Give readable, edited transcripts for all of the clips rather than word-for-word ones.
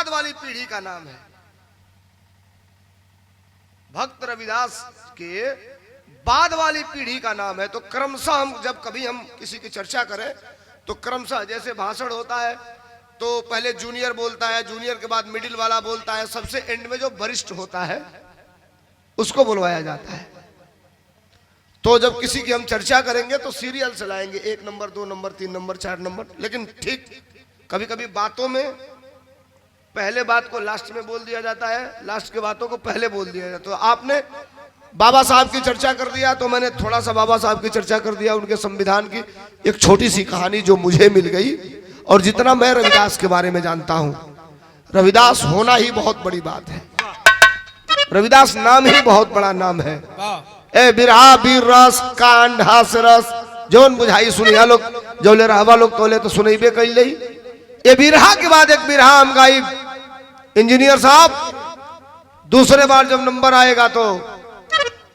बाद वाली पीढ़ी का नाम है। भक्त रविदास के बाद वाली पीढ़ी का नाम है। तो क्रमशः हम जब कभी हम किसी की चर्चा करें तो क्रमशः जैसे भाषण होता है तो पहले जूनियर बोलता है, जूनियर के बाद मिडिल वाला बोलता है, सबसे एंड में जो वरिष्ठ होता है उसको बुलवाया जाता है। तो जब किसी की हम चर्चा करेंगे तो सीरियल से लाएंगे, 1 नंबर 2 नंबर 3 नंबर 4 नंबर। लेकिन ठीक कभी कभी बातों में पहले बात को लास्ट में बोल दिया जाता है, लास्ट के बातों को पहले बोल दिया जाता है। तो आपने बाबा साहब की चर्चा कर दिया तो मैंने थोड़ा सा बाबा साहब की चर्चा कर दिया, उनके संविधान की एक छोटी सी कहानी जो मुझे मिल गई और जितना मैं रविदास के बारे में जानता हूं। रविदास होना ही बहुत बड़ी बात है, रविदास नाम ही बहुत बड़ा नाम है। ए बिरहा बीर रस कांड हास रस जौन बुझाई सुनिया लोग, जौले रहवा लोग तोले तो सुनैबे कैल लई। ये बिरहा के बाद एक बिरहा हम गाई, इंजीनियर साहब दूसरे बार जब नंबर आएगा तो,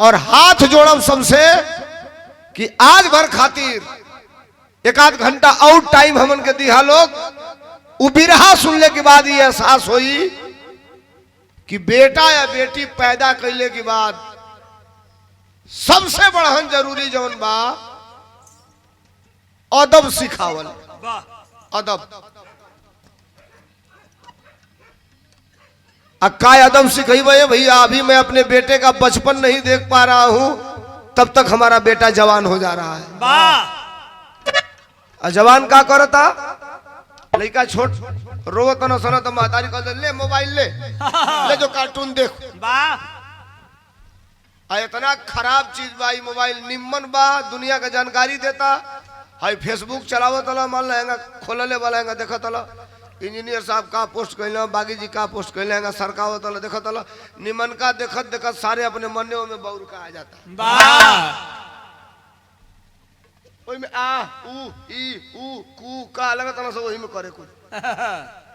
और हाथ जोड़ब सबसे कि आज भर खातिर 1 आध घंटा और टाइम हमन के दिहा लोग। उ बिरहा सुनने के बाद ये एहसास हुई कि बेटा या बेटी पैदा कैले के बाद सबसे बढ़हन जरूरी जौन बा अदब सिखावल। अदब अक्का अदब सिखेबे भैया। अभी मैं अपने बेटे का बचपन नहीं देख पा रहा हूं, तब तक हमारा बेटा जवान हो जा रहा है। जवान का करता लड़का छोट रोवत न सनत महतारी कह ले मोबाइल ले जो कार्टून देख। इतना खराब चीज बा मोबाइल, निम्मन बा दुनिया का जानकारी देता। हाई फेसबुक चलावत मान लेगा, खोलले वाला देखत इंजीनियर साहब का पोस्ट कैल, बागी जी का पोस्ट कैल, सरकावत देखत निमन का देखत देखत सारे अपने मने में बौर का आ जाता। में आ ऊ ई ऊ कू का लगत सब वही में करे कुछ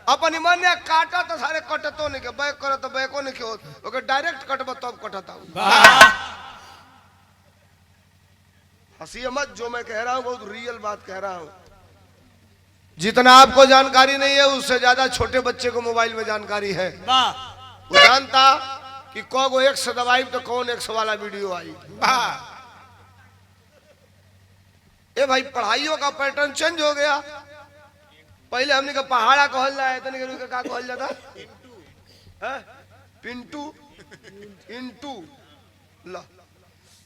अपन मन काटा तो सारे कटतो नहीं के बैक करे तो बैको नहीं के ओके डायरेक्ट कटब तब कटता। हंसी मत, जो मैं कह रहा हूँ बहुत रियल बात कह रहा हूँ। जितना आपको जानकारी नहीं है उससे ज्यादा छोटे बच्चे को मोबाइल में जानकारी है। वो जानता कि कौन 100 दबाई तो कौन 100 वाला वीडियो आई। ए भाई पढ़ाइयों का पैटर्न चेंज हो गया। पहले हमने का पहाड़ा कहल जाए, इतने के का कहल जाता पिंटू इंटू ला,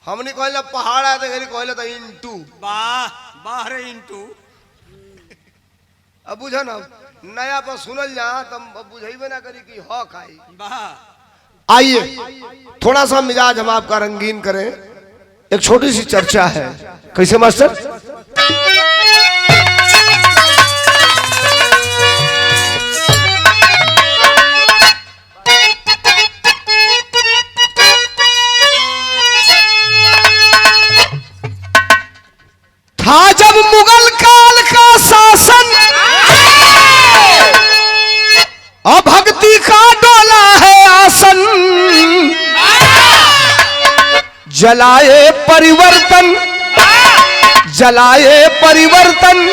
हमने कहल पहाड़ा तो कहल था इंटू। वाह रे इंटू। अब बुझा ना नया पर सुनल जा तब बुझेबे ना करी कि हक आई। आइए थोड़ा सा मिजाज हम आपका रंगीन करें, एक छोटी सी चर्चा है। कैसे मास्टर? था जब मुगल काल का शासन, और भक्ति का डोला है आसन, जलाए परिवर्तन, जलाए परिवर्तन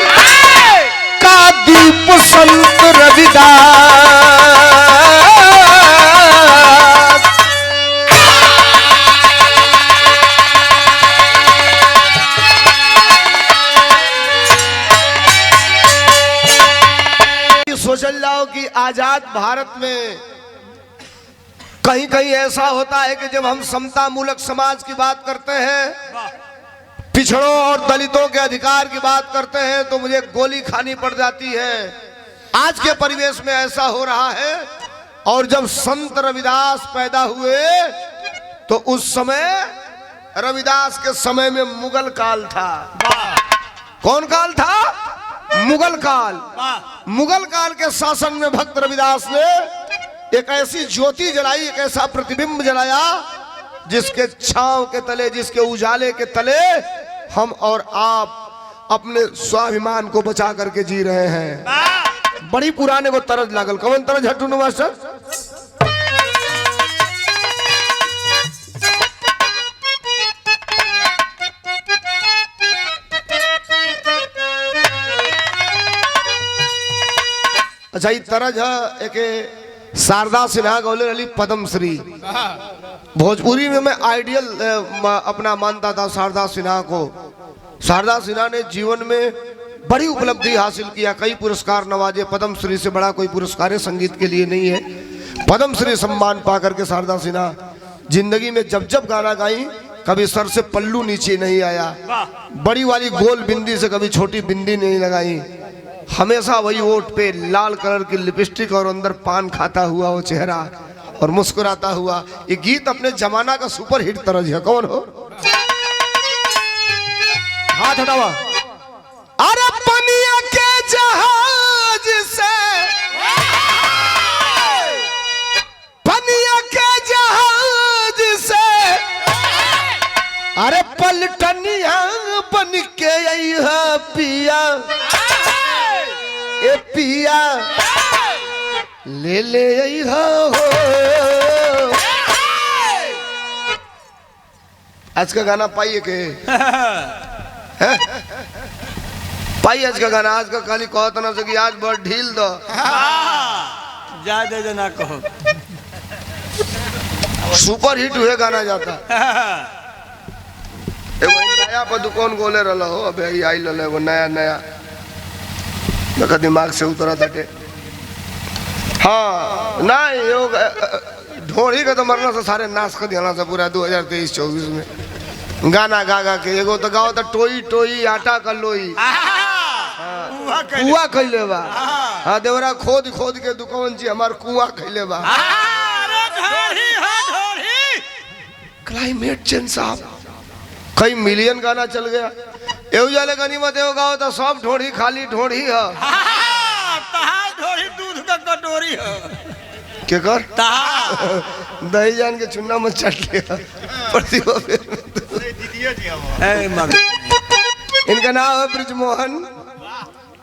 का दीप संत रविदास। सोचल जाओ कि आजाद भारत में कहीं कहीं ऐसा होता है कि जब हम समता मूलक समाज की बात करते हैं, पिछड़ों और दलितों के अधिकार की बात करते हैं तो मुझे गोली खानी पड़ जाती है। आज के परिवेश में ऐसा हो रहा है। और जब संत रविदास पैदा हुए तो उस समय रविदास के समय में मुगल काल था। कौन काल था? मुगल काल। मुगल काल के शासन में भक्त रविदास ने एक ऐसी ज्योति जलाई, एक ऐसा प्रतिबिंब जलाया जिसके छांव के तले, जिसके उजाले के तले हम और आप अपने स्वाभिमान को बचा करके जी रहे हैं। बड़ी पुराने को तरज लागल। कौन तरज हटू न मास्टर? अच्छा ये तरज है एक शारदा सिन्हा गौले अली पद्मश्री। भोजपुरी में मैं आइडियल अपना मानता था शारदा सिन्हा को। शारदा सिन्हा ने जीवन में बड़ी उपलब्धि हासिल किया, कई पुरस्कार नवाजे। पद्मश्री से बड़ा कोई पुरस्कार संगीत के लिए नहीं है। पद्मश्री सम्मान पा करके शारदा सिन्हा जिंदगी में जब जब गाना गाई कभी सर से पल्लू नीचे नहीं आया, बड़ी वाली गोल बिंदी से कभी छोटी बिंदी नहीं लगाई, हमेशा वही ओठ पे लाल कलर की लिपस्टिक और अंदर पान खाता हुआ वो चेहरा और मुस्कुराता हुआ। ये गीत अपने जमाना का सुपर हिट तरज है। कौन हो? हाथ हटावा। अरे पनिया के जहाज से, पनिया के जहाज से, अरे पलटनिया बन के आई है पिया, ए पिया ले ले आई हो। आज का गाना पाइए के पाई आज का गाना। आज का खाली कहो तो ना सकी आज बहुत ढील दो जा दे ना कहो। सुपर हिट हुए गाना जाता। एगो नया पर दुकान गोले रहा हो, अबे आई लले वो नया नया देखा दिमाग से उतरा था। हाँ ना यो ढोड़ी का तो मरना से सारे नाश कर दिया से पूरा 2023-24 में गाना गा गा के। एगो तो गाओ तो टोई टोई आटा कलोई कुआ कैले बा। हाँ देवरा खोद खोद के दुकान जी हमार कुआ कैले बा। क्लाइमेट चेंज साहब कई मिलियन गाना चल गया। एहू जाले गनीमत एगो गाओ तो सब ढोड़ी खाली ढोड़ी है। ढोड़ी दूध का कटोरी है के कर दही जान के चुन्ना मत चट लिया। इनका नाम है ब्रिजमोहन।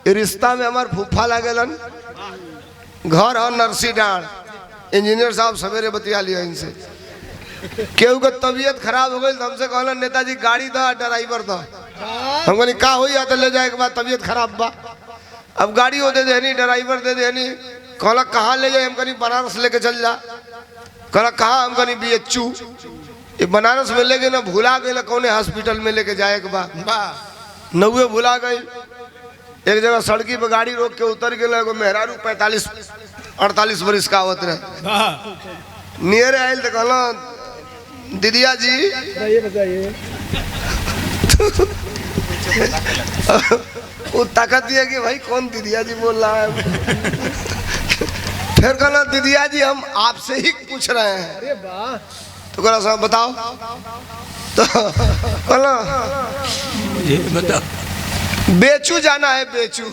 रिश्ता में हमार फूफा लागेलन। घर और नरसी डांड। इंजीनियर साहब सवेरे बतिया लिया इनसे। केहू का तबीयत खराब हो गई तो हमसे कहला नेताजी गाड़ी दो ड्राइवर दो। हम कहनी का हो तो ले जाए के बाद तबीयत खराब बा। अब गाड़ी वो दे देनी ड्राइवर दे देनी। कहला कहाँ ले जाए? हम कहनी बनारस लेके चल जा। कहला कहाँ? हम कहनी BHU। ये बनारस में लेके ना भुला गई कौन हॉस्पिटल में लेके जाए के बाद नौवे भुला गई। एक जगह सड़की पे गाड़ी रोक के उतर गए मेहरारू 45-48 वर्ष का आवत रहे। नियर आयल तो कहला दीदिया जी वो ताकत दिया कि भाई कौन दीदिया जी बोल रहा है। फिर कहला दीदिया जी हम आपसे ही पूछ रहे हैं। अरे वाह। तो कहला साहब बताओ। तो कहला ये बताओ बेचू जाना है बेचू।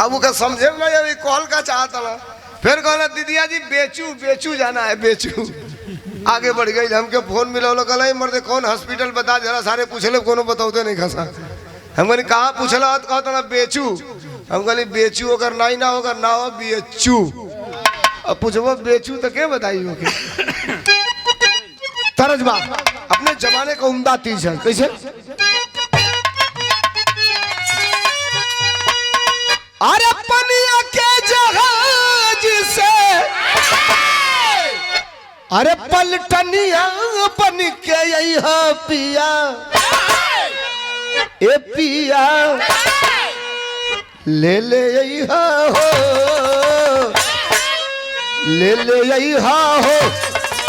अब वो समझे ना अभी कॉल का चाहता ना। फिर कहला दीदिया जी बेचू बेचू जाना है बेचू। आगे बढ़ गई। हमके फोन मिला कहला मर्दे कौन हॉस्पिटल बता जरा सारे पूछले कोनो बताते नहीं खसा। हम कहनी कहाँ पूछला तो कहता ना बेचू। हम कहनी बेचू अगर नहीं ना होगा ना हो BHU। अब पूछबो बेचू तो क्या बताई हो तरजबा अपने जमाने का उम्दा तीज है। कैसे? अरे पनिया के जहाज से, अरे पलटनिया बन के यही है पिया, ए पिया ले ले यही हो, ले ले यही हो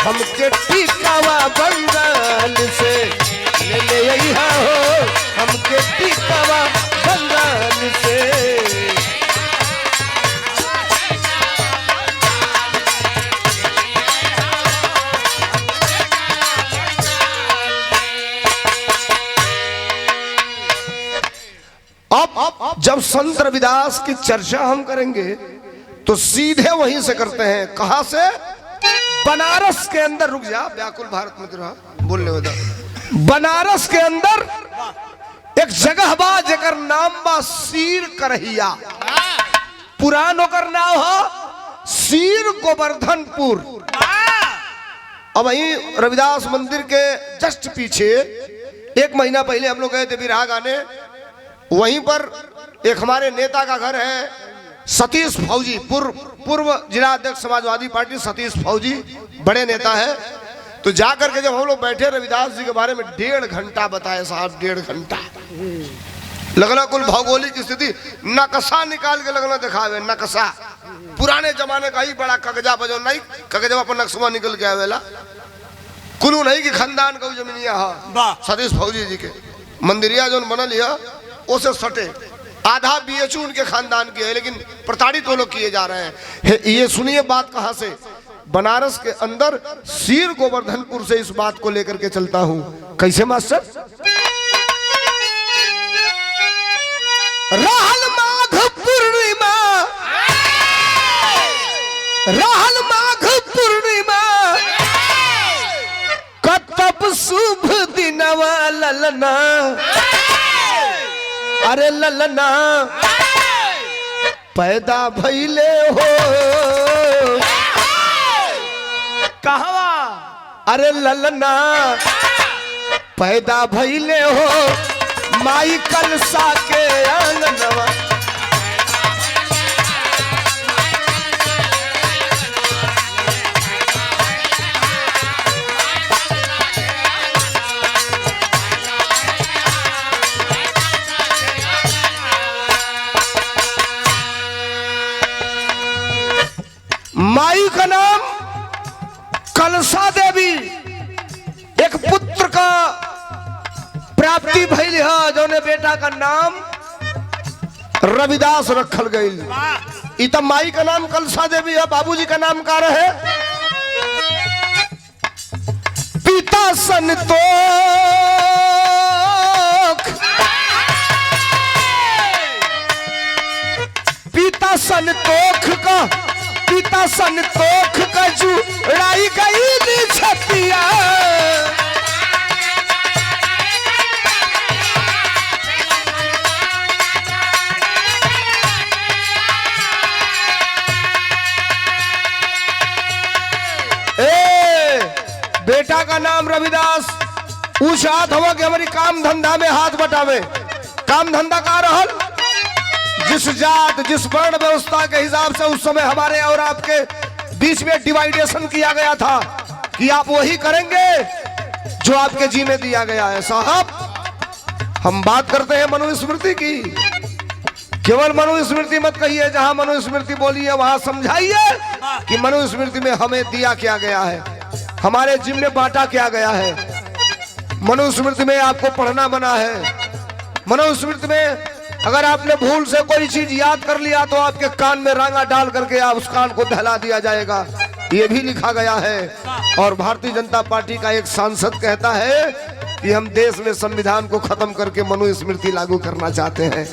हमके टिकावा बंगाल से, ले ले यही हो हमके टिकावा बंगाल से। अब जब संत रविदास की चर्चा हम करेंगे तो सीधे वहीं से करते हैं। कहां से? बनारस के अंदर। रुक जा व्याकुल भारत में रहा बोलने वाला। बनारस के अंदर एक जगह बा जेकर नाम बा सीर करहिया। पुरान ओकर नाम हो सीर गोवर्धनपुर। अब वहीं रविदास मंदिर के जस्ट पीछे 1 महीना पहले हम लोग गए थे बिरहा गाने। वहीं पर एक हमारे नेता का घर है सतीश फौजी, पूर्व जिला अध्यक्ष समाजवादी पार्टी सतीश फौजी बड़े नेता है। तो जाकर के जब हम लोग बैठे रविदास जी के बारे में 1.5 घंटा बताए साहब, 1.5 घंटा। लगना कुल भौगोलिक स्थिति नक्शा निकाल के लगना दिखावे, नक्शा पुराने जमाने का ही बड़ा कागजा बजो नहीं, कागजा पर नक्शा निकल के आवेला कुलू नहीं कि खानदान का जमीनिया है सतीश फौजी जी के मंदिरिया जो बनल है उसे सटे आधा बीएचयू उनके खानदान की है, लेकिन प्रताड़ित वो लोग किए जा रहे हैं। ये सुनिए बात कहां से, बनारस के अंदर सीर गोवर्धनपुर से इस बात को लेकर के चलता हूं। कैसे मास्टर? रहल माघ पूर्णिमा, रहल माघ पूर्णिमा, कतब शुभ दिनवा ललना, अरे ललना पैदा भइले हो कहवा, अरे ललना पैदा भइले हो माई कलसा के आंगनवा। माई का नाम कलसा देवी, एक पुत्र का प्राप्ति भइल है, जो ने बेटा का नाम रविदास रखल गई। इतना माई का नाम कलसा देवी है, बाबूजी का नाम का रहे पिता संतोख, पिता संतोख का, पिता संतोख का जुड़ाई गई छतिया, बेटा का नाम रविदास। उचात हुआ कि हमारी काम धंधा में हाथ बटावे। काम धंधा का रहल, जिस जात जिस वर्ण व्यवस्था के हिसाब से उस समय हमारे और आपके बीच में डिवाइडेशन किया गया था कि आप वही करेंगे जो आपके जी में दिया गया है। साहब हम बात करते हैं मनुस्मृति की, केवल मनुस्मृति मत कहिए, जहां मनुस्मृति बोली है वहां समझाइए कि मनुस्मृति में हमें दिया क्या गया है, हमारे जिम में बांटा क्या गया है। मनुस्मृति में आपको पढ़ना बना है। मनुस्मृति में अगर आपने भूल से कोई चीज याद कर लिया तो आपके कान में रांगा डाल करके आप उस कान को दहला दिया जाएगा, ये भी लिखा गया है। और भारतीय जनता पार्टी का एक सांसद कहता है कि हम देश में संविधान को खत्म करके मनुस्मृति लागू करना चाहते हैं।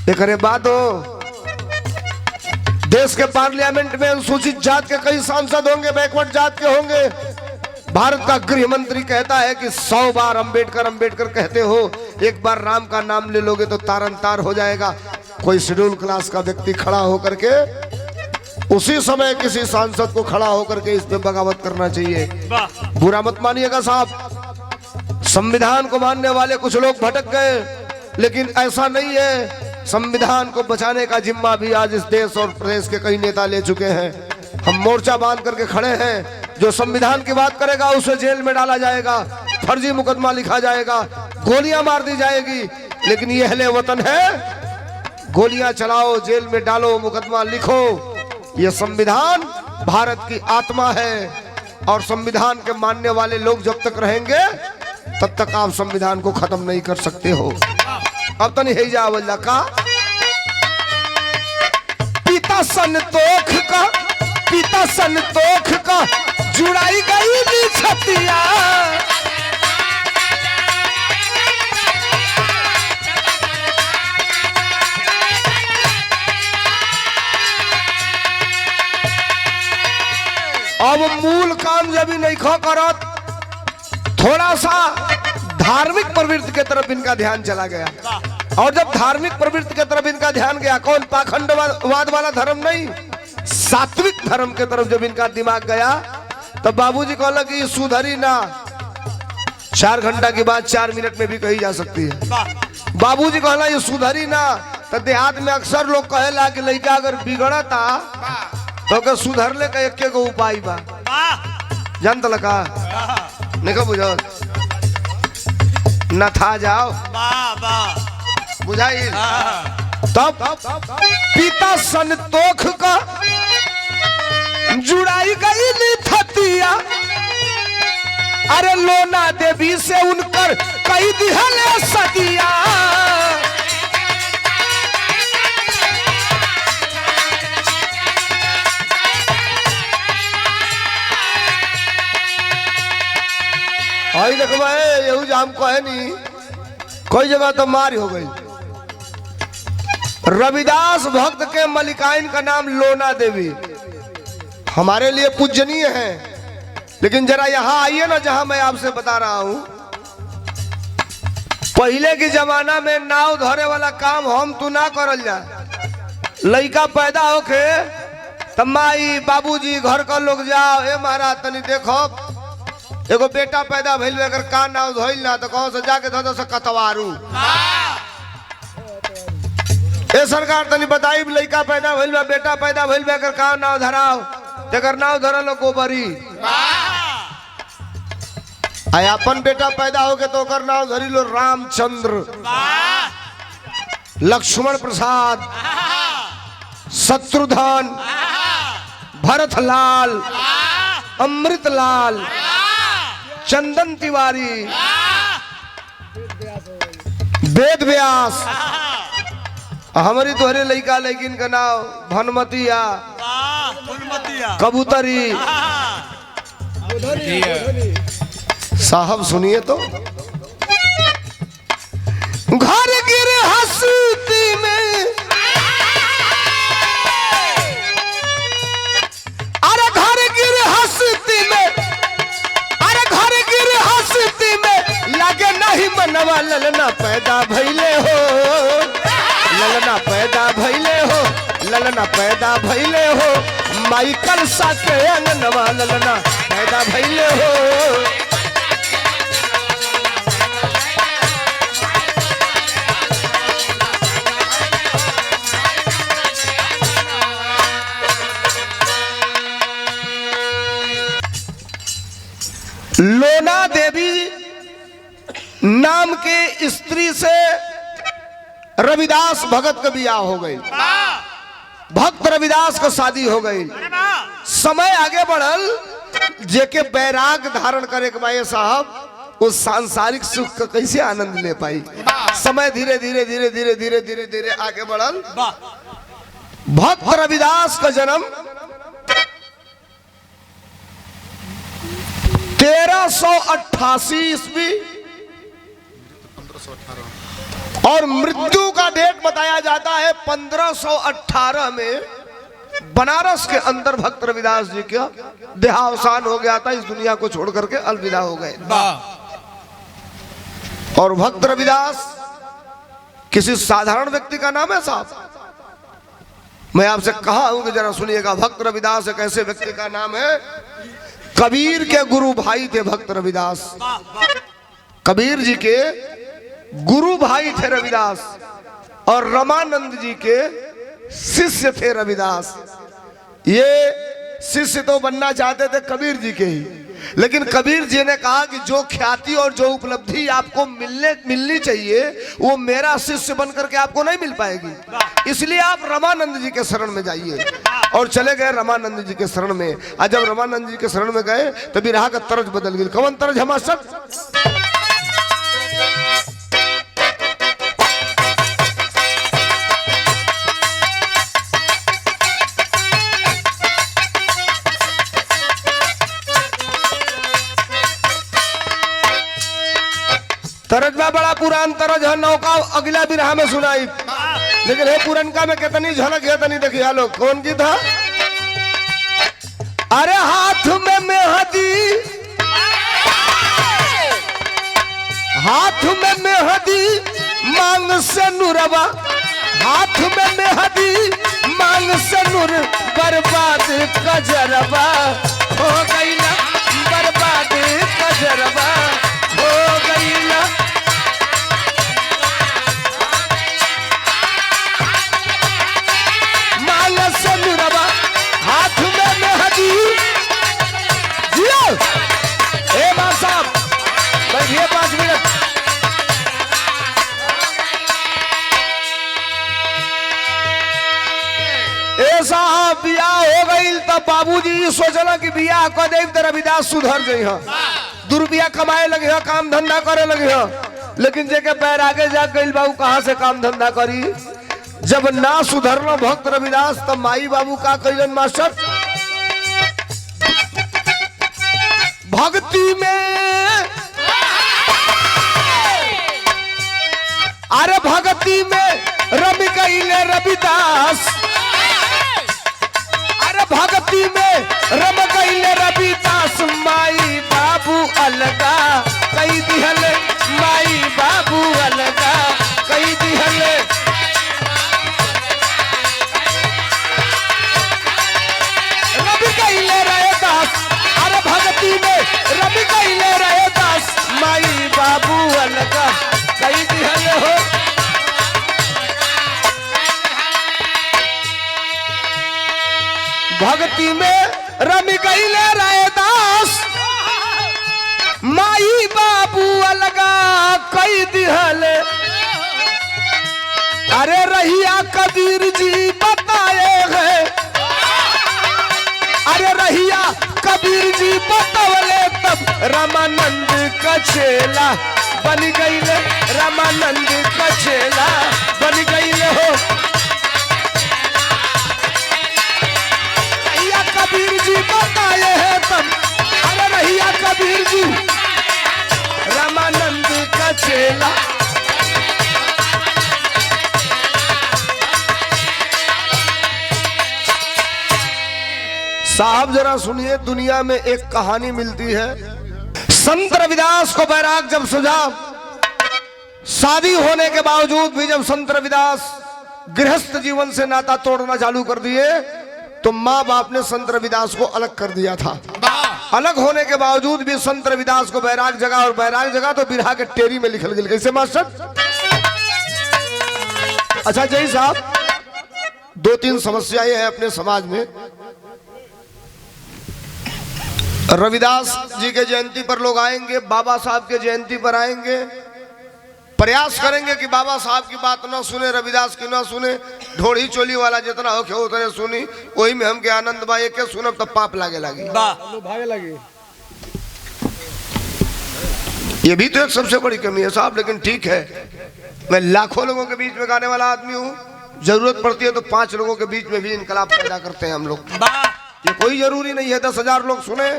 एक बात हो, देश के पार्लियामेंट में अनुसूचित जात के कई सांसद होंगे, बैकवर्ड जात के होंगे। भारत का गृह मंत्री कहता है कि 100 बार अंबेडकर अंबेडकर कहते हो, एक बार राम का नाम ले लोगे तो तारन तार हो जाएगा। कोई शेड्यूल क्लास का व्यक्ति खड़ा होकर के उसी समय किसी सांसद को खड़ा होकर के इस पे बगावत करना चाहिए। बुरा मत मानिएगा साहब, संविधान को मानने वाले कुछ लोग भटक गए, लेकिन ऐसा नहीं है। संविधान को बचाने का जिम्मा भी आज इस देश और प्रदेश के कई नेता ले चुके हैं। हम मोर्चा बांध करके खड़े हैं। जो संविधान की बात करेगा उसे जेल में डाला जाएगा, फर्जी मुकदमा लिखा जाएगा, गोलियां मार दी जाएगी। लेकिन ये अहले वतन है, गोलियां चलाओ, जेल में डालो, मुकदमा लिखो। ये संविधान भारत की आत्मा है और संविधान के मानने वाले लोग जब तक रहेंगे तब तक आप संविधान को खत्म नहीं कर सकते हो। अब तो नहीं जावल्ला का पिता संतोख का, पिता संतोख का जुड़ाई गई छतिया, अब मूल काम जब भी नहीं खो करत, थोड़ा सा धार्मिक प्रवृत्ति की तरफ इनका ध्यान चला गया। और जब धार्मिक प्रवृत्ति की तरफ इनका ध्यान गया, कौन पाखंडवाद वाला धर्म नहीं, सात्विक धर्म की तरफ जब इनका दिमाग गया, तब बाबूजी कहला कि सुधरी ना 4 घंटा की बात 4 मिनट में भी कही जा सकती है। बाबूजी कहला ये सुधरी ना, तो देहात में अक्सर लोग कहेला कि लड़का अगर बिगड़ता तो के सुधरले का एक गो उपाय बा। जानत लका नहीं बुझल न था जाओ बुझाई। तब पिता संतोष का जुड़ाई गई थतिया, अरे लोना देवी से उनकर कई दिहले सदिया। आई देखो यहू जाम को है नहीं, कोई जगह तो मार हो गई। रविदास भक्त के मलिकाइन का नाम लोना देवी हमारे लिए पूजनीय है, लेकिन जरा यहां आइए ना जहां मैं आपसे बता रहा हूं। पहले के जमाना में नाव धरे वाला काम हम तू ना करल जा। लड़का पैदा होके तब माई बाबूजी घर का लोग जाओ, ए महाराज तनी देखो एगो बेटा पैदा भइल अगर का नाव धोइल ना तो कहो से जाके धो से कतवारू। ए सरकार तनी बताई लड़का पैदा भइल बा, बेटा पैदा भइल बा, अगर का नाव धराओ तेकर नाव धरल गोबरी। आय अपन बेटा पैदा हो के तो ओकर नाव धरी लो रामचंद्र, लक्ष्मण प्रसाद, शत्रुघ्न, भरतलाल, अमृतलाल, चंदन तिवारी, वेद व्यास। हमारी तोहरे लड़का लेकिन का नाम भनमतिया, कबूतरी। साहब सुनिए तो घर गिर हंसती में, अरे घर गिर हंसती में, अरे घर गिर हंसती में लगे नहीं मनवा ललना पैदा भइले हो, ललना पैदा भइले हो, ललना पैदा भइले हो, माइकल सा के अंगनवा ललना पैदा भइले हो। लोना देवी नाम के स्त्री से रविदास भगत का ब्याह हो गई, भक्त रविदास का शादी हो गई। समय आगे बढ़ल, जेके बैराग धारण करे के भाई साहब उस सांसारिक सुख का कैसे आनंद ले पाई। समय धीरे धीरे धीरे धीरे धीरे धीरे धीरे आगे बढ़ल। भक्त रविदास का जन्म 1388 ईस्वी और मृत्यु का डेट बताया जाता है 1518 में। बनारस के अंदर भक्त रविदास जी का देहावसान हो गया था, इस दुनिया को छोड़ करके अलविदा हो गए। और भक्त रविदास किसी साधारण व्यक्ति का नाम है साहब। मैं आपसे कहा हूं कि जरा सुनिएगा, भक्त रविदास एक ऐसे व्यक्ति का नाम है, कबीर के गुरु भाई थे भक्त रविदास। कबीर जी के गुरु भाई थे रविदास और रमानंद जी के शिष्य थे रविदास। ये शिष्य तो बनना चाहते थे कबीर जी के ही, लेकिन कबीर जी ने कहा कि जो ख्याति और जो उपलब्धि आपको मिलनी चाहिए वो मेरा शिष्य बनकर के आपको नहीं मिल पाएगी, इसलिए आप रमानंद जी के शरण में जाइए। और चले गए रमानंद जी के शरण में। आज जब रमानंद जी के शरण में गए तभी राह का तरज बदल गई। कौन तरज? हमारा सब तरज में बड़ा पुरान तरज है, नौका अगला बिरहा में सुनाई, लेकिन है पुरनका में कितनी झलक है तनी देखिए लोग। कौन गीत था? अरे हाथ में मेहंदी, हाथ में मेहंदी मांग से नूरवा, हाथ में मेहंदी मांग से नूर, बर्बाद कजरवा हो गई ना, बर्बाद कजरवा हो गई ना। सनुरवा हाथ में मेहंदी जियो ए बाप साहब बैठिए 5 मिनट। ऐसा बियाह हो गई तब बाबूजी सोचला कि बियाह कर दे तो रविदास सुधर गई है, 2 रुपया कमाए लगे है, काम धंधा करे लगे है। लेकिन जेके पैर आगे जा गई बाबू कहां से काम धंधा करी। जब ना सुधरना भक्त रविदास तब माई बाबू का कैलन मास्टर भक्ति में, अरे भक्ति में रम गईले रविदास, अरे भक्ति में रम गईले रविदास। माई बाबू अलगा कई दिहले, माई बाबू अलगा कई दिहले। रवि गईले रहे दास, अरे भक्ति में रवि गईले रहे दास। माई बाबू अलगा कई दिहले हो। भक्ति में रवि गईले रहे दास, माई बाबू अलगा कई दिहले। अरे रहिया कबीर जी बताए हैं, अरे रहिया कबीर जी बतवले तब रामानंद का चेला बन गईले, रामानंद का चेला बन गईले हो। रहिया कबीर जी बताए हैं तब, अरे रहिया कबीर जी रामानंद का चेला। साहब जरा सुनिए, दुनिया में एक कहानी मिलती है। संत रविदास को बैराग जब सुझा, शादी होने के बावजूद भी जब संत रविदास गृहस्थ जीवन से नाता तोड़ना चालू कर दिए तो माँ बाप ने संत रविदास को अलग कर दिया था। अलग होने के बावजूद भी संत रविदास को बैराग जगह, और बैराग जगह तो बिरहा के टेरी में लिखल गया। कैसे मास्टर? अच्छा जय साहब, 2-3 समस्याएं हैं अपने समाज में। रविदास जी के जयंती पर लोग आएंगे, बाबा साहब के जयंती पर आएंगे, प्रयास करेंगे कि बाबा साहब की बात ना सुने, रविदास की ना सुने, ढोड़ी चोली वाला जितना हो क्यों उतने सुनी, वही में हम के आनंद भाई के सुनब तब पाप लागे लगी, भागे लगे। ये भी तो एक सबसे बड़ी कमी है साहब। लेकिन ठीक है, मैं लाखों लोगों के बीच में गाने वाला आदमी हूँ, जरूरत पड़ती है तो 5 लोगों के बीच में भी इनकलाब पैदा करते हैं हम लोग। ये कोई जरूरी नहीं है 10,000 लोग सुने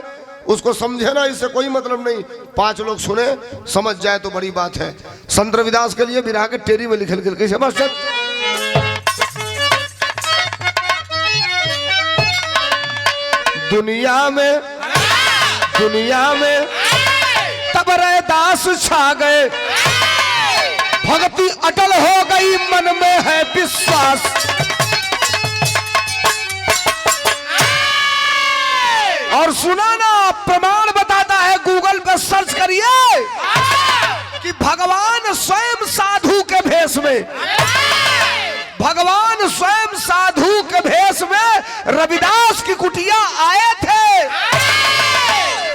उसको समझे ना, इससे कोई मतलब नहीं। 5 लोग सुने समझ जाए तो बड़ी बात है। संत रविदास के लिए बिरहा के टेरी में लिखल गया। कैसे मास्टर? दुनिया में तब रविदास छा गए, भक्ति अटल हो गई, मन में है विश्वास। और सुना ना, प्रमाण बताता है, गूगल पर सर्च करिए कि भगवान स्वयं साधु के भेष में, भगवान स्वयं साधु के भेष में रविदास की कुटिया आए थे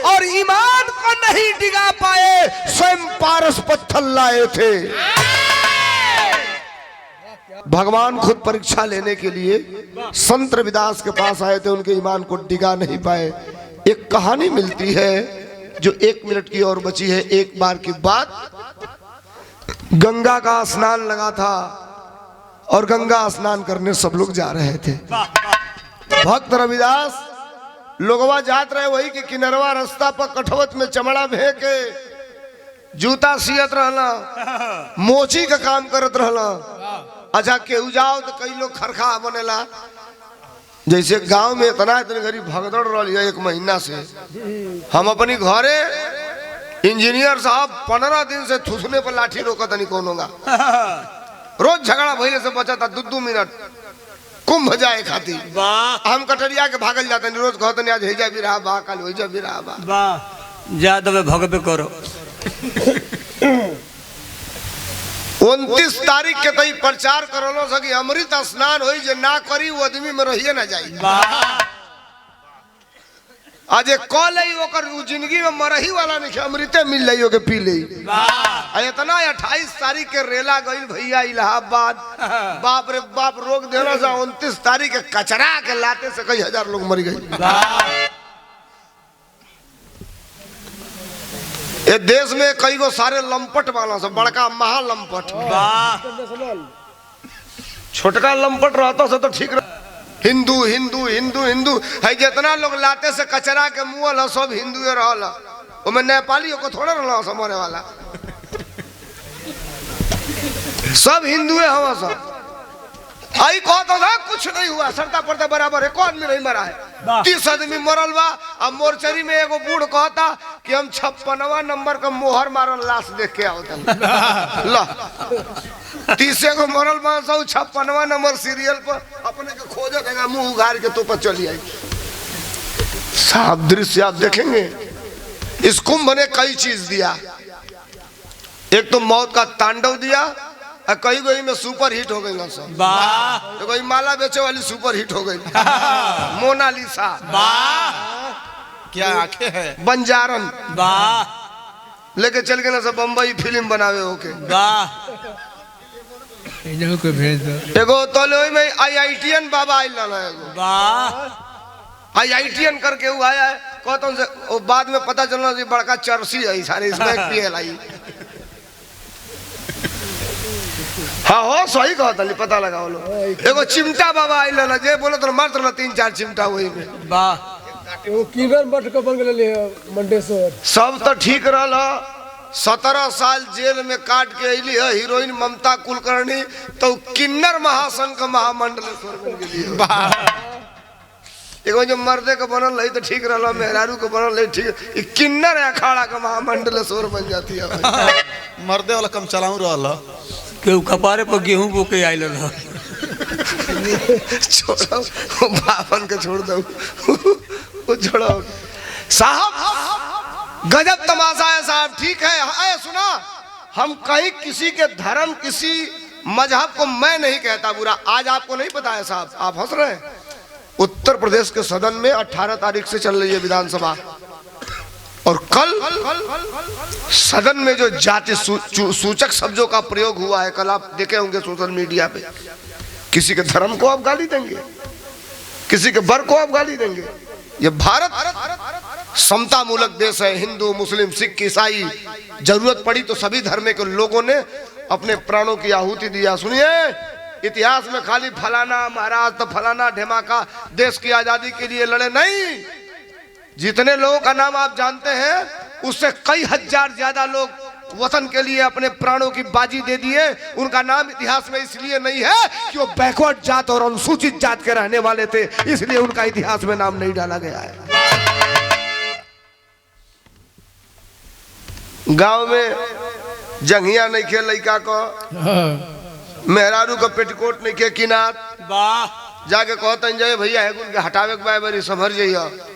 और ईमान को नहीं डिगा पाए, स्वयं पारस पत्थर लाए थे। भगवान खुद परीक्षा लेने के लिए संत रविदास के पास आए थे, उनके ईमान को डिगा नहीं पाए। एक कहानी मिलती है जो 1 मिनट की और बची है। एक बार की बात, गंगा का स्नान लगा था और गंगा स्नान करने सब लोग जा रहे थे। भक्त रविदास लोगवा जात रहे वही कि किनरवा रास्ता पर कठवत में चमड़ा भे के जूता सियत रहना, मोची का काम करत रहना। अच्छा केहू जाओ तो कई लोग खरखा बनेला। जैसे गांव में इतना गरीब भगदड़ रही है 1 महीना से। हम अपनी घरे इंजीनियर साहब 15 दिन से थूसने पर लाठी रोकत नहीं कौन होगा। रोज झगड़ा भइले से बचा था 2-2 मिनट कुंभ जाए खाती। हम कटरिया के भागल जाते नहीं, रोज कहते नहीं आज हेजा भी रहा बा, कल हेजा भी रहा बा। जा दबे भगबे करो। 29 तारीख के तई प्रचार करलो सकी अमृत स्नान होई जे ना करी वो आदमी में रहिए ना जाई। आज कॉल है ओकर जिंदगी में मरही वाला नहीं अमृते मिल रही के पी ले। इतना 28 तारीख के रेला गई भैया इलाहाबाद, बाप रे बाप रोक देना सा 29 तारीख के कचरा के लाते से कई हजार लोग मर गए। ये देश में कई गो सारे लंपट वाला सब बड़का महा लंपट, छोटका लंपट रहता से तो ठीक रह। हिंदू हिंदू हिंदू हिंदू है जितना लोग लाते से कचरा के मुँह सब हिंदू रहला, मैं नेपालियों को थोड़ा रहा समझने वाला सब हिंदू है हवा सब। आई कहता था कुछ नहीं हुआ सरता पड़ता बराबर है, कौन आदमी नहीं मरा है, 30 आदमी मरल बा। अब मोर्चरी में एगो बूढ़ कहता कि हम 56वां नंबर का मोहर मारल लाश देख के आवता ला 30 को मरल बा 56वां नंबर सीरियल पर अपने के खोजे देगा मुंह उगाड़ के तो पर चली आई। साफ दृश्य आप देखेंगे। इस कुंभ ने कई चीज दिया, एक तो मौत का तांडव दिया, कई गई में सुपर हिट हो गई ना सब। तो कोई माला बेचे वाली सुपर हिट हो गई मोनालिसा, क्या आंखें है, बंजारन लेके चल गए ना सब बम्बई फिल्म बनावे होके। भेज दो एगो तो में IITN बाबा आइल ना एगो IITN करके वो आया है, कहता से वो बाद में पता चलना जी बड़का चर्सी है सारे इसमें PLI। हाँ हो सही कहता नहीं पता लगा वो लोग। एगो चिमटा बाबा आइल ना जे बोले तो मात्र ना 3-4 चिमटा वही में वो किरण भट्ट को बन गए मंडेश्वर सब तो ठीक रहा। 17 साल जेल में काट के अली है हीरोइन ममता कुलकर्णी, तो किन्नर महासंघ का महामंडलेश्वर बन गई। एगो जो मर्दे के बनल रही तो ठीक रहा, मेहरारू के बनल रही ठीक, किन्नर अखाड़ा का महामंडलेश्वर बन जाती है। मर्दे वाला कम चलाऊ रहा केहू कपारे पर गेहूं बोके आइल रहा। छोड़ो बावन के छोड़ दो वो छोड़ो साहब, गजब तमाशा है साहब। ठीक है सुना, हम कहीं किसी के धर्म किसी मजहब को मैं नहीं कहता बुरा। आज आपको नहीं पता है साहब, आप हंस रहे हैं। उत्तर प्रदेश के सदन में 18 तारीख से चल रही है विधानसभा, और कल सदन में जो जाति सूचक शब्दों का प्रयोग हुआ है, कल आप देखे होंगे सोशल मीडिया पे। किसी के धर्म को आप गाली देंगे, किसी के वर्ग को आप गाली देंगे। ये भारत समता मूलक देश है, हिंदू मुस्लिम सिख ईसाई, जरूरत पड़ी तो सभी धर्म के लोगों ने अपने प्राणों की आहुति दिया। सुनिए, इतिहास में खाली फलाना महाराज तो फलाना ढेमाका देश की आजादी के लिए लड़े नहीं। जितने लोगों का नाम आप जानते हैं उससे कई हजार ज्यादा लोग वतन के लिए अपने प्राणों की बाजी दे दिए। उनका नाम इतिहास में इसलिए नहीं है कि वो बैकवर्ड जात और अनुसूचित जात के रहने वाले थे, इसलिए उनका इतिहास में नाम नहीं डाला गया है। गांव में जंघिया नहीं खे लड़का को, मेहरारू का पेटकोट नहीं के किनार, जाके कहते जाए भैया है उनके हटावे के बारी संभर जाइए।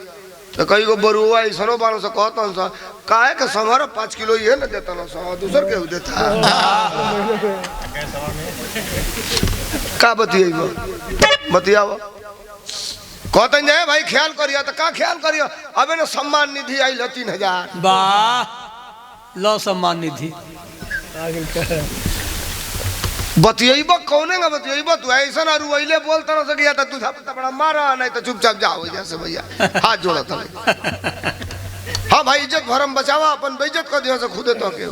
तो कई को बरुआ ऐसा बालों से कहता हूँ सा काहे के संभर 5 किलो ये न देता ना सा दूसर के देता का बतियावा कहते जाए भाई ख्याल करिए। तो का ख्याल करिए, अबे ना सम्मान निधि आई 3000 लो सम्मान निधि बतियाइबा कौने का बतियाइबा तू ऐसा ना रुइले बोलता ना सकिया तो तू थपड़ा बड़ा मारा नहीं तो चुपचाप जाओ जैसे भैया हाथ जोड़ा था। हाँ भाई इज्जत भरम बचावा, अपन बेइज्जत कर दिया से खुदे तो के।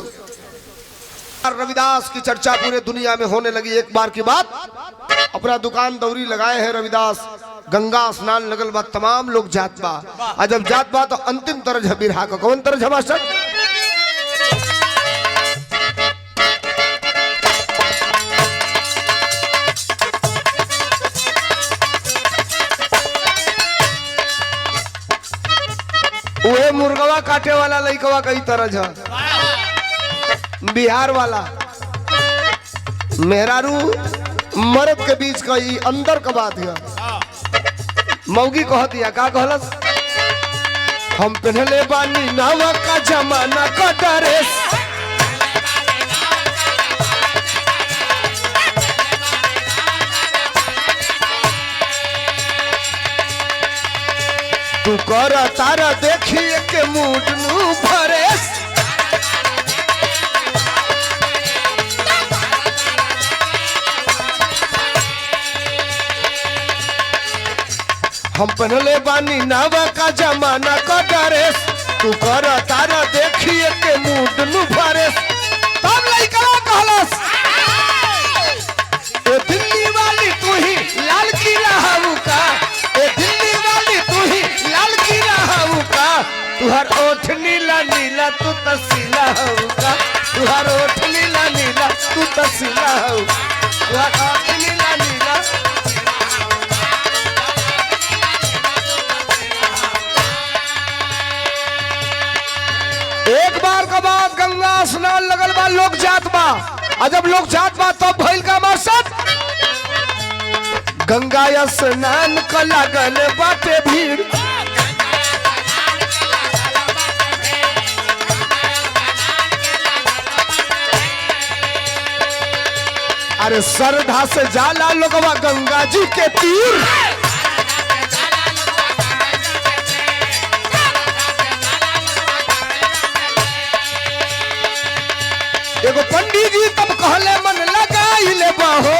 रविदास की चर्चा पूरे दुनिया में होने लगी। एक बार की बात, अपना दुकान दौरी लगाए हैं रविदास, गंगा स्नान लगल बा, तमाम लोग जात बा। और जब जात बा तो अंतिम तरज है बिरहा का। कौन तरज है मास्टर? वो मुर्गवा काटे वाला लइकवा कई तरह है, बिहार वाला मेहरारू मर्द के बीच का ही अंदर का बात है। मौगी कहती है का कहलस, हम पहनले बानी नवा का जमाना का ड्रेस, तू कर तारा देखिए के मूड नू फरेस। हम पहनले बानी नावा का जमाना का ड्रेस, तू कर तारा देखिए के मूड नु फरेस। तब लइका कहलस ए दिल्ली वाली तू ही लाल किला हऊ का, ए दिल्ली वाली तू ही लाल किला हऊ का, तुहर ओठ नीला नीला तू तसीला हऊ का, तुहर ओठ नीला नीला तू तसीला हऊ, तुहर ओठ नीला नीला। एक बार का बाद गंगा स्नान लगल बा, लोग जात बा, और जब लोग जात बा तब भइल का मकसद गंगा स्नान का लागल बाटे भीड़। अरे श्रद्धा से जाला लोगवा गंगा जी के तीर। एगो पंडित जी तब कहले मन लगाई ले बाहो,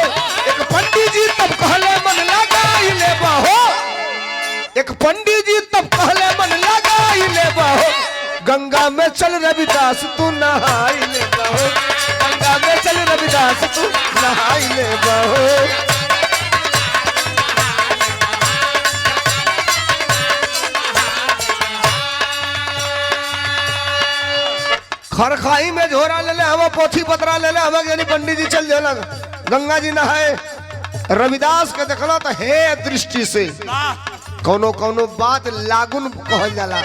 एक पंडित जी तब कहले मन लगाई ले बाहो, एक पंडित जी तब कहले मन लगाई ले बाहो, गंगा में चल रविदास तू नहाई ले बाहो, गंगा में चल रविदास तू नहाई ले बाहो। खरखाई में झोरा ले ले, हम पोथी पतरा ले ले, हम यानी पंडित जी चल जाला गंगा जी नहाए। रविदास के देखला तो हे दृष्टि से कोनो कोनो बात लागुन कहल जाला,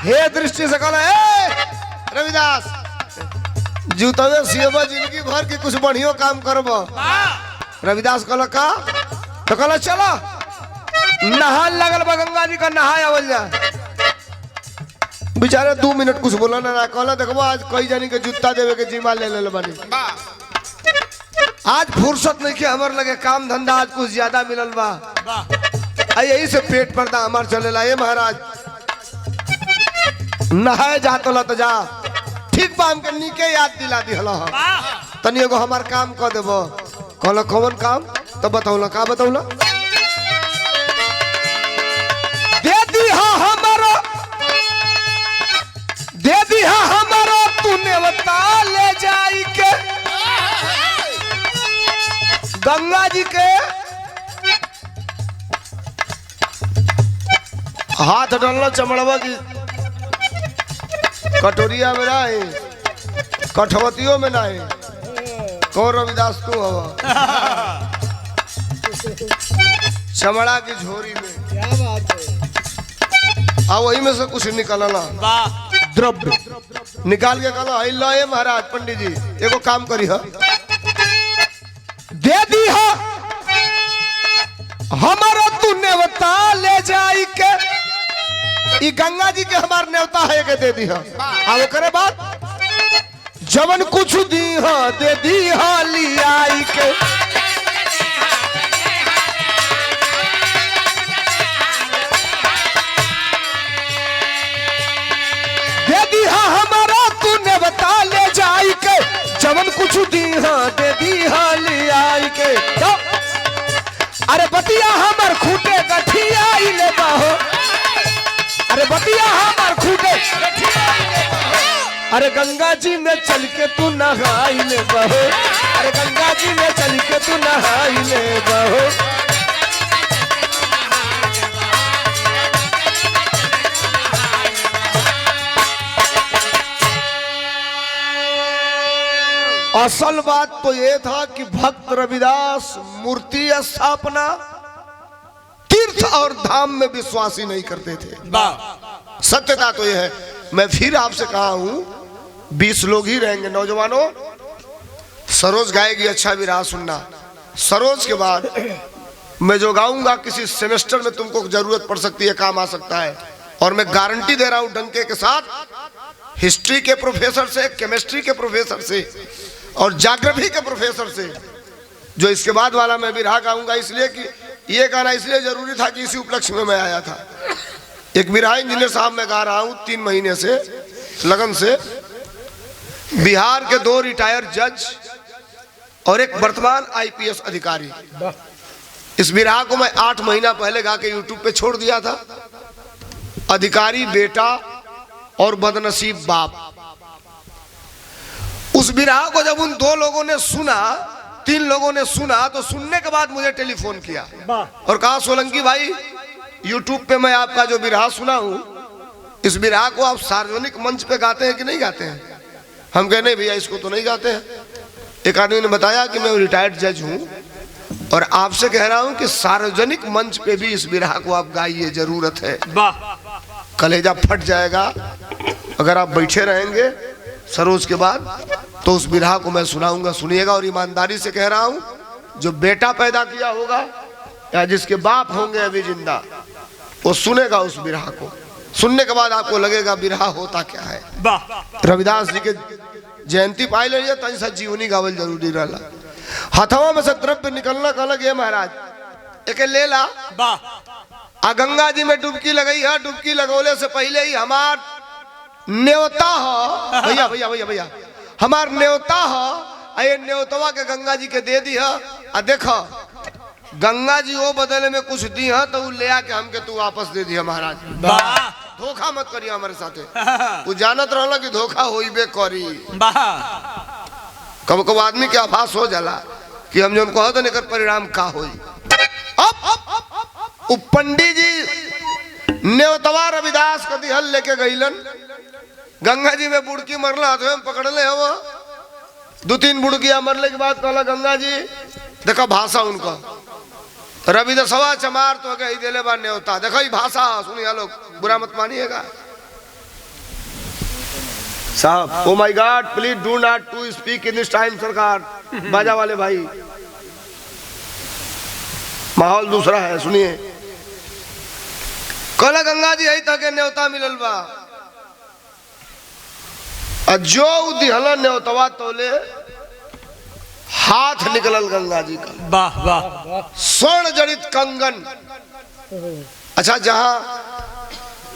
हे दृष्टि से कहला ए रविदास जूतवे सियबा जिंदगी भर के कुछ बढ़ियो काम करबो। रविदास कहला का तो कहला चलो नहा लगल बा गंगा जी का नहाए आवल जा। बेचारा 2 मिनट कुछ बोला ना कहला देखबो आज कई जानी के जूता देवे के जिम्मा ले ले बानी, आज फुर्सत नहीं के हमर लगे काम धंधा आज कुछ ज्यादा मिलल बा, यही से पेट पर्दा हमार चलेला। ए महाराज नहाए जातला तो जा, ठीक बा हमके नीके याद दिला दिहला तनी एगो हमार काम क देबो। कहला कौन काम तो बताऊला, का बताऊला? दे दी हमारो, दे दी हमारो तूने बता ले जाई के गंगा जी के हाथ डालना चमड़वा की कटोरिया में नहीं, कठवतियों में नहीं। कौन रविदास तू हवा चमड़ा की झोरी में, क्या बात है। वही में से कुछ निकलना द्रव्य निकाल के कहला है लो ये महाराज पंडित जी एगो काम करी है, दे दी है हमारा तू नेवता ले जाई के, ई गंगा जी के हमार नेवता है के दे दी है। अब करे बात जवन कुछ दी है दे दी है लियाई के, दे दी है हमारा तू नेवता ले जाई के, जवन कुछ दी है दे दी है लियाई के। तो अरे बतिया हमार खूटे गठिया ले बाहो, अरे बतिया हमार खूटे अरे गंगा जी में चल के तू नहाई ले बहो, अरे गंगा जी में चल के तू नहाई ले बहो। असल बात तो ये था कि भक्त रविदास मूर्ति स्थापना तीर्थ और धाम में विश्वासी नहीं करते थे। सत्यता तो ये है, मैं फिर आपसे कहा हूं 20 लोग ही रहेंगे नौजवानों। सरोज गाएगी, अच्छा भी रहा सुनना। सरोज के बाद मैं जो गाऊंगा किसी सेमेस्टर में तुमको जरूरत पड़ सकती है, काम आ सकता है। और मैं गारंटी दे रहा हूं डंके के साथ, हिस्ट्री के प्रोफेसर से, केमिस्ट्री के प्रोफेसर से और ज्योग्राफी के प्रोफेसर से, जो इसके बाद वाला मैं भी रहा गाऊंगा। इसलिए कि ये गाना इसलिए जरूरी था कि इसी उपलक्ष्य में मैं आया था। एक बिरहा इंजीनियर साहब मैं गा रहा हूं 3 महीने से लगन से। बिहार के 2 रिटायर्ड जज और एक वर्तमान आईपीएस अधिकारी। इस बिरहा को मैं 8 महीना पहले गा के यूट्यूब पे छोड़ दिया था। अधिकारी बेटा और बदनसीब बाप। उस बिरहा को जब उन 2 लोगों ने सुना, 3 लोगों ने सुना, तो सुनने के बाद मुझे टेलीफोन किया और कहा सोलंकी भाई यूट्यूब पे मैं आपका जो बिरहा सुना हूं, इस बिरहा को आप सार्वजनिक मंच पे गाते हैं कि नहीं गाते हैं? हम कहे नहीं भैया इसको तो नहीं गाते हैं। एक आदमी ने बताया कि मैं रिटायर्ड जज हूं और आपसे कह रहा हूं कि सार्वजनिक मंच पे भी इस बिरहा को आप गाइए, जरूरत है। कलेजा फट जाएगा अगर आप बैठे रहेंगे सरोज के बाद, तो उस बिरहा को मैं सुनाऊंगा, सुनिएगा। और ईमानदारी से कह रहा हूं, जो बेटा पैदा किया होगा या जिसके बाप होंगे अभी जिंदा, वो सुनेगा उस बिरहा को। सुनने के बाद आपको लगेगा बिरहा होता क्या है। रविदास जी के जयंती पाई लीजिए, तन सा जीवनी गावल जरूरी रहला। हथवा में से द्रव्य निकलना कहलक ये महाराज एक ले ला आ गंगा जी में डुबकी लगाई है। डुबकी लगौले से पहले ही हमार न्योता हो भैया भैया भैया भैया हमार न्योता हो, ये न्योतवा के गंगा जी के दे दी है। आ देखो गंगा जी वो बदले में कुछ दी है तो ले आके हमके तू वापस दे दी महाराज। धोखा मत करिए हमारे साथे। तू जानत रहला कि धोखा होइबे करी। कब कब आदमी के आभास हो जाला कि हम जो कहत नहीं कर परिणाम का होई। अब पंडित जी न्योतवा रविदास को दिहल लेके गईलन। गंगा जी में बुड़की मरला, हाथ में पकड़ले हवा। 2-3 बुड़किया मरले के बाद कहला गंगा जी देखा भाषा उनका रविदासवा चमार तो गई दिले बा न्योता। देखो ये भाषा सुनिए लोग, बुरा मत मानिएगा साहब। Oh my God please do not to speak in this time. सरकार बाजा वाले भाई माहौल दूसरा है, सुनिए। कहला गंगा जी यही तक न्योता मिलल बा। जो दिहला न्योतवा तोले हाथ निकलल गंगा जी का। वाह वाह। स्वर्ण जड़ित कंगन। अच्छा, जहां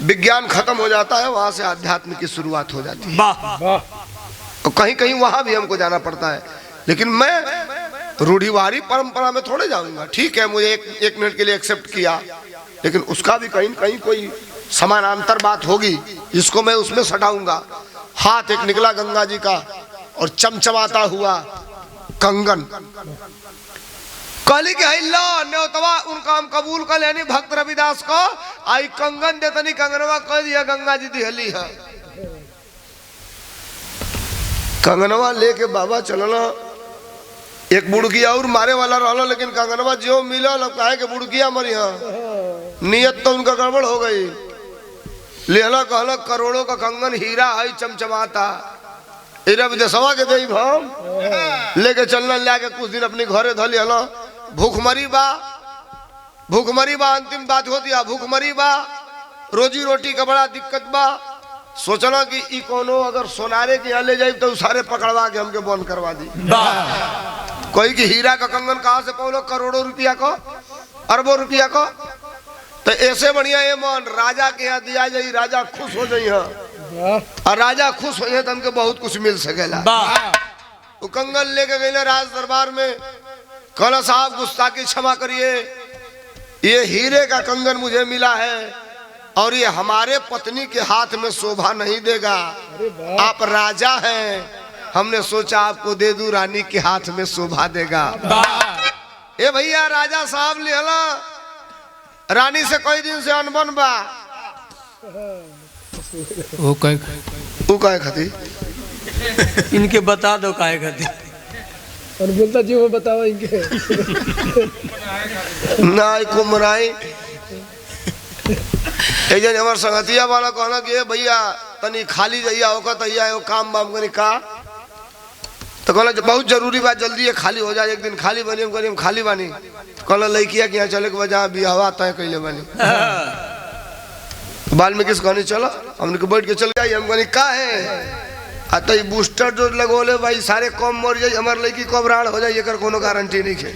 विज्ञान खत्म हो जाता है वहां से आध्यात्म की शुरुआत हो जाती है। और कहीं कहीं वहां भी हमको जाना पड़ता है, लेकिन मैं रूढ़िवादी परंपरा में थोड़े जाऊंगा। ठीक है, मुझे एक मिनट के लिए एक्सेप्ट किया, लेकिन उसका भी कहीं कहीं कोई समानांतर बात होगी जिसको मैं उसमें सटाऊंगा। हाथ एक निकला गंगा जी का और चमचमाता हुआ कंगन। कहली के न्योतवा उनका हम कबूल कर लेनी भक्त रविदास को। आई कंगन देतनी कंगनवा कह दिया गंगा जी दिहली है। कंगनवा लेके बाबा चलना। एक बुड़किया और मारे वाला रहला, लेकिन कंगनवा जो मिला लगता है कि बुड़किया मरी। नियत तो उनका गड़बड़ हो गई। लेहला कहला करोड़ों का कंगन हीरा है चमचमाता। विदेशवा के दे हम लेके चलना, लाके कुछ दिन अपने घरे धली हला। भूखमरी बा अंतिम बात होती है। भूखमरी बा, रोजी रोटी का बड़ा दिक्कत बा। सोचना कि ई कोनो अगर सोनारे के यहाँ ले जाए तो सारे पकड़वा के हमके बंद करवा दी। कोई की हीरा का कंगन कहाँ से पौलो, करोड़ों रुपया को, अरबों रुपया को। तो ऐसे बढ़िया ये मन राजा के यहाँ दिया जाए, राजा खुश हो जाइए। और राजा खुश हो जाए तो हमके बहुत कुछ मिल सकेला। वो कंगन लेके गए राज दरबार में। कहला साहब गुस्ताखी क्षमा करिए, ये हीरे का कंगन मुझे मिला है और ये हमारे पत्नी के हाथ में शोभा नहीं देगा। आप राजा हैं, हमने सोचा आपको दे दूं, रानी के हाथ में शोभा देगा। ए भैया राजा साहब लेला, रानी से कई दिन से अनबन बा। वो कहे खाती इनके बता दो काहे खातिर। और बोलता जी वो बताओ इनके नाई कुमराई। एजन हमार संगतिया वाला कहना कि भैया तनी खाली जइया होगा तैया एगो काम बाम करी का। तो कहला बहुत जरूरी बात, जल्दी खाली हो जाए। एक दिन खाली बनी, हम कहली हम खाली बानी। कहला लड़किया के यहाँ चले के वजह बियाहवा तय कैले बानी। वाल्मीकि कहनी चलो, हमने बैठ के चल गई। हम कहनी का है तो बूस्टर डोज लगोले भाई सारे कम मर जाए, हमारे लड़की कब राड़ हो जाए, एकर कोनो गारंटी नहीं है।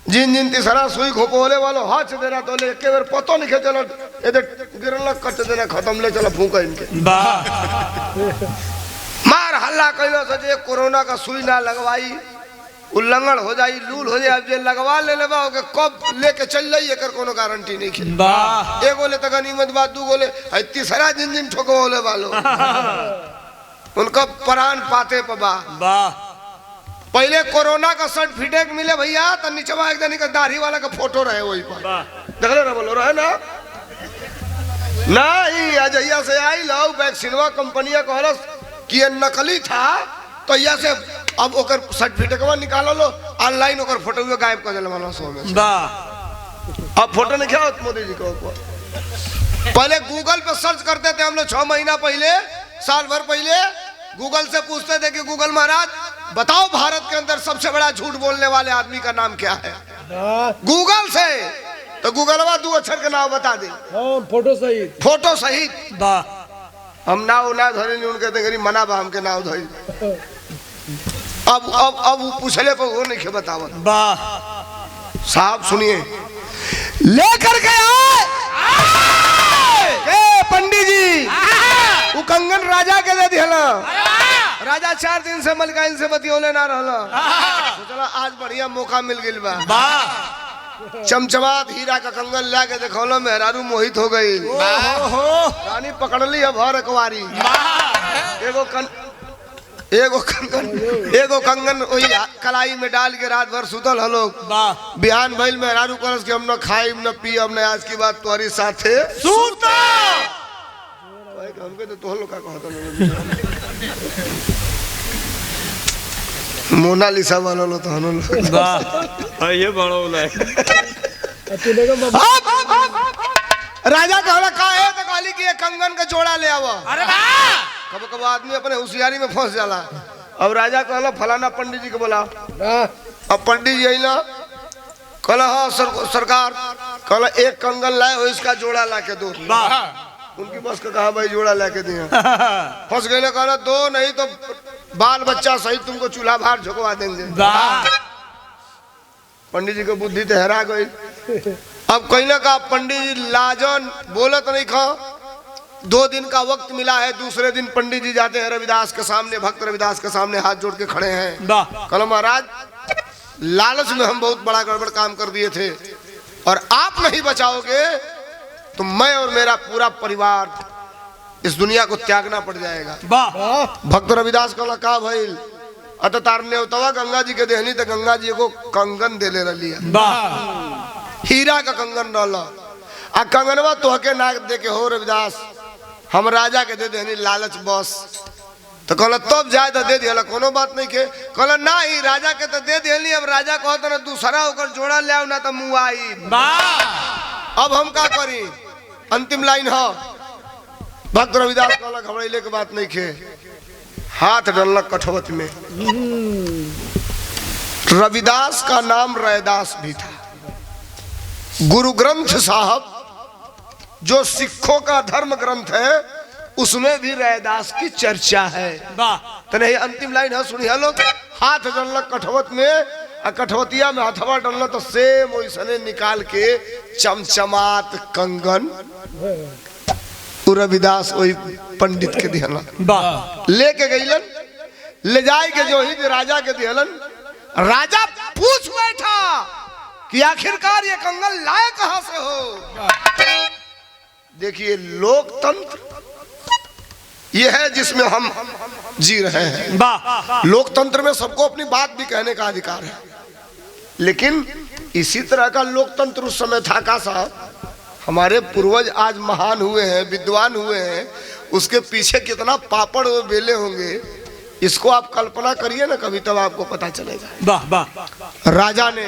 जिन जिन तीसरा सुई खोपोले वालो हाथ से देना तो ले एक बार पतो नहीं चलो इधर गिरला कट देना खत्म ले चलो फूका इनके वाह मार हल्ला कैलो सजे कोरोना का सुई ना लगवाई उल्लंघन हो जाई लूल हो जाए अब जे लगवा ले लेवा के कब लेके चल जाई एकर कोनो गारंटी नहीं खेल वाह एगो ले तक गनीमत बात दू गोले तीसरा जिन जिन ठोकोले वालो उनका प्राण पाते पबा वाह पहले कोरोना का सर्टिफिकेट मिले भैया तो नीचवा एक जनी का दाढ़ी वाला का फोटो रहे वही पर देख ले बोलो रहे ना नहीं अजैया से आई लो वैक्सीनवा कंपनिया कहलस कि ये नकली था तो यहाँ से अब ओकर सर्टिफिकेटवा निकालो लो ऑनलाइन ओकर फोटो गायब कर देले मानो सो में वाह अब फोटो नहीं क्या मोदी जी को पहले गूगल पे सर्च करते थे हम लोग 6 महीना पहले साल भर पहले गूगल से पूछते थे कि गूगल महाराज बताओ भारत के अंदर सबसे बड़ा झूठ बोलने वाले आदमी का नाम क्या है गूगल से तो गूगलवा 2 अक्षर के नाम बता दे फोटो सहित वाह हम नाव ना धरे नहीं उनके गरीब मना बा हमके नाव धरी अब पूछले पर वो नहीं बतावत वाह साहब सुनिए लेकर के आए पंडित जी वो कंगन राजा के दे दिया राजा 4 दिन से मलकाइन से बतियोले ना रहला सोचला आज बढ़िया मौका मिल गइल बा वाह चमचमात हीरा का कंगन ला के देखौलो मेहरारू मोहित हो गई रानी पकड़ ली अब हर अकवारी एगो कंगन वही कलाई में डाल के रात भर सुतल हलो वाह बिहान भइल मेहरारू करस कि हम न खाइब न पियब न आज की बात तुम्हारी साथे सूता हमके तो तोहर लोग का कहत मोनालिसा वाला लो तो हनो लोग वाह ये बड़ो ले राजा कहला का है तो कहली कि कंगन का जोड़ा ले आवा अरे वाह कब कब आदमी अपने होशियारी में फंस जाला अब राजा कहला फलाना पंडित जी को बोला अब पंडित जी आइला कहला हाँ सरकार कहला एक कंगन लाए हो इसका जोड़ा ला के दो वाह उनकी बस का कहा भाई जोड़ा ला के दिया फंस गए कहला दो नहीं तो बाल बच्चा सहित तुमको चूल्हा भार झुकवा देंगे वाह पंडित जी को बुद्धि तो हरा गई अब कहीं ना कहा पंडित जी लाजन बोलत नहीं खा 2 दिन का वक्त मिला है दूसरे दिन पंडित जी जाते हैं रविदास के सामने भक्त रविदास के सामने हाथ जोड़ के खड़े हैं वाह कहलो महाराज लालच में हम बहुत बड़ा गड़बड़ काम कर दिए थे और आप नहीं बचाओगे तो मैं और मेरा पूरा परिवार इस दुनिया को त्यागना पड़ जाएगा वाह भक्त रविदास कहला का भइल अत तारने उतवा गंगा जी के देहनी तो गंगा जी को कंगन दे ले रही वाह हीरा का कंगन रहला आ कंगनवा तोहके ना दे के हो रविदास हम राजा के दे देनी लालच बस तो कहला तब जाए तो दे दिया कोनो बात नहीं के कहला ना ही राजा के तो दे दियली अब राजा कहत ना दूसरा होकर जोड़ा ले आओ ना तो मुँह आई वाह अब हम का करी अंतिम लाइन हो भक्त रविदास कहला घबराइले के बात नहीं खे हाथ डलक कठवत में रविदास का नाम रैदास भी था गुरु ग्रंथ साहब जो सिखों का धर्म ग्रंथ है उसमें भी रैदास की चर्चा है वाह तो नहीं अंतिम लाइन है सुनिए लोग हाथ डलक कठवत में कठवतिया में हथवा डलना तो सेम वैसने निकाल के चमचमात कंगन रविदास वही पंडित के दिहलन वाह लेके गईलन ले जाए के जो ही राजा के दिहलन राजा पूछ बैठा कि आखिरकार ये कंगन लाए कहां से हो देखिए लोकतंत्र ये है जिसमें हम जी रहे हैं वाह लोकतंत्र में सबको अपनी बात भी कहने का अधिकार है लेकिन इसी तरह का लोकतंत्र उस समय था का साहब हमारे पूर्वज आज महान हुए हैं विद्वान हुए हैं उसके पीछे कितना पापड़ और बेले होंगे इसको आप कल्पना करिए ना कभी तब आपको पता चलेगा वाह वाह राजा ने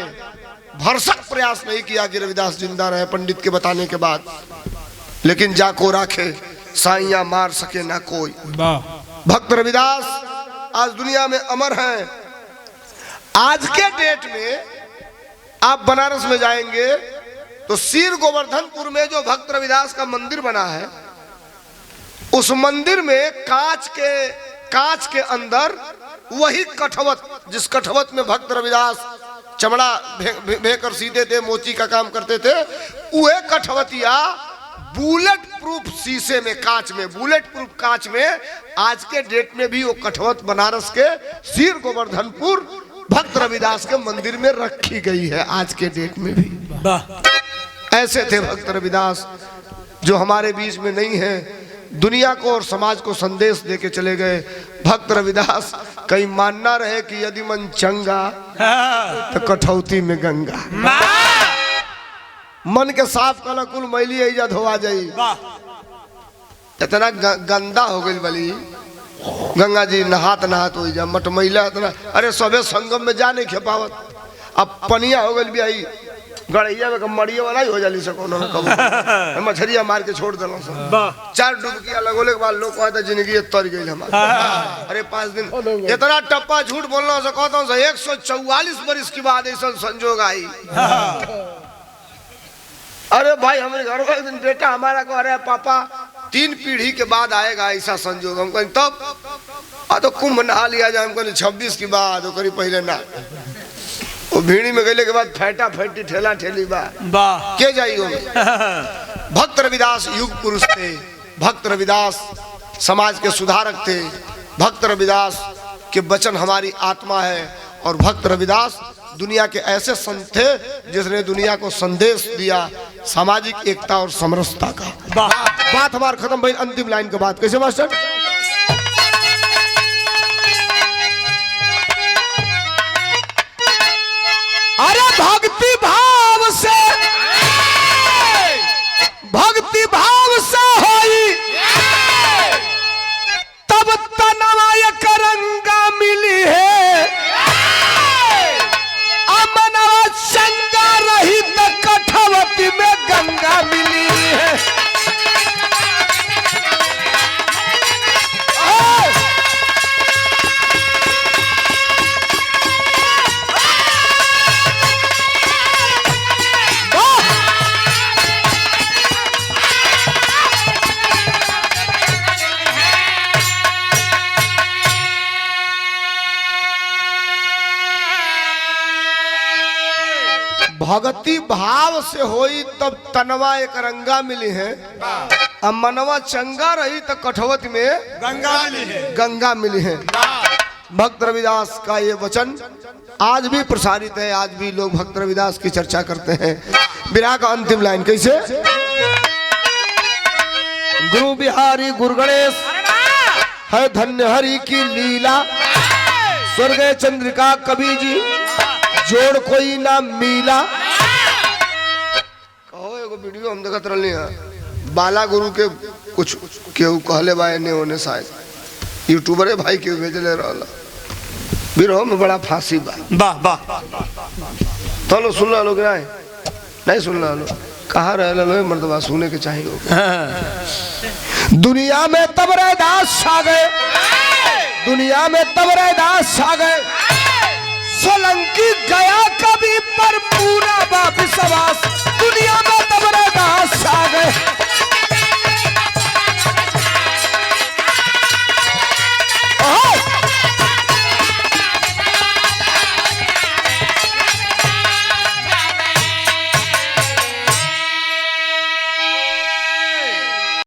भरसक प्रयास नहीं किया कि रविदास जिंदा रहे पंडित के बताने के बाद लेकिन जाको राखे साइया मार सके ना कोई भक्त रविदास आज दुनिया में अमर हैं आज के डेट में आप बनारस में जाएंगे तो सीर गोवर्धनपुर में जो भक्त रविदास का मंदिर बना है उस मंदिर में कांच के अंदर वही कठवत जिस कठवत में भक्त रविदास चमड़ा भेकर सीते थे, मोची का काम करते थे। वह कठवतिया बुलेट प्रूफ शीशे में, कांच में, बुलेट प्रूफ कांच में आज के डेट में भी वो कठवत बनारस के सिर गोवर्धनपुर भक्त रविदास के मंदिर में रखी गई है आज के डेट में भी। ऐसे थे भक्त रविदास जो हमारे बीच में नहीं है, दुनिया को और समाज को संदेश देके चले गए। भक्त रविदास कहीं मानना रहे कि यदि मन चंगा तो कठौती में गंगा, मन के साफ कल कुल मैली इज्जत हो आ जाई। इतना गंदा हो गई बली गंगा जी, नहात नहात हो जा मट मैला इतना, अरे सबे संगम में जा नहीं खेपावत। अब पनिया हो गई भी आई गड़ैया में मरिए वाला ही हो जाली सको उन्होंने कब मछरिया मार के छोड़ दिलो सब। 4 डुबकिया लगोले के बाद लोग कहता जिंदगी तर गई हमारी। अरे 5 दिन इतना टप्पा झूठ बोलना से कहता हूँ 144 बरिस की बाद ऐसा संजोग आई। अरे भाई हमारे घर का एक दिन बेटा हमारा कह रहा है पापा 3 पीढ़ी के बाद आएगा ऐसा संजोग। हम कहें तब तो कुंभ नहा लिया जाए। हम कहें 26 की बाद करी पहले ना, वो भीड़ी में गले के बाद फैटा फैटी ठेला ठेली बा के जाइयो। भक्त रविदास युग पुरुष थे, भक्त रविदास समाज के सुधारक थे, भक्त रविदास के वचन हमारी आत्मा है। और भक्त रविदास दुनिया के ऐसे संत थे जिसने दुनिया को संदेश दिया सामाजिक एकता और समरसता का। बात हमारी खत्म भाई, अंतिम लाइन के बाद कैसे मास्टर? अरे भक्ति भाव से, भक्ति भाव से होई तब तनवा करंगा मिली है। अमनवा चंगा रही तो कठवती में गंगा मिली है। भक्ति भाव से होई तब तनवा एक रंगा मिली है। अब मनवा चंगा रही तो कठवत में गंगा मिली है। भक्त रविदास का ये वचन आज भी प्रसारित है, आज भी लोग भक्त रविदास की चर्चा करते हैं। विरह का अंतिम लाइन कैसे? गुरु बिहारी गुरु गणेश है धन्य हरि की लीला, स्वर्ग चंद्रिका कवि जी जोड़ कोई ना मिला। कहो एगो वीडियो हम देखत रहली हैं, बाला गुरु के कुछ केहू कहले बा एने ओने, शायद यूट्यूबरे भाई के भेजले रहला। बिरहो में बड़ा फांसी बा। तो लो सुन लो क्या नहीं सुन लो, कहाँ रह लो मर्दबा सुने के चाहिए। दुनिया में तब रैदास छा गए, दुनिया में तब रैदास छा गए। सोलंकी गया कभी पर पूरा वापिस आवास, दुनिया में तब रैदास छा गए।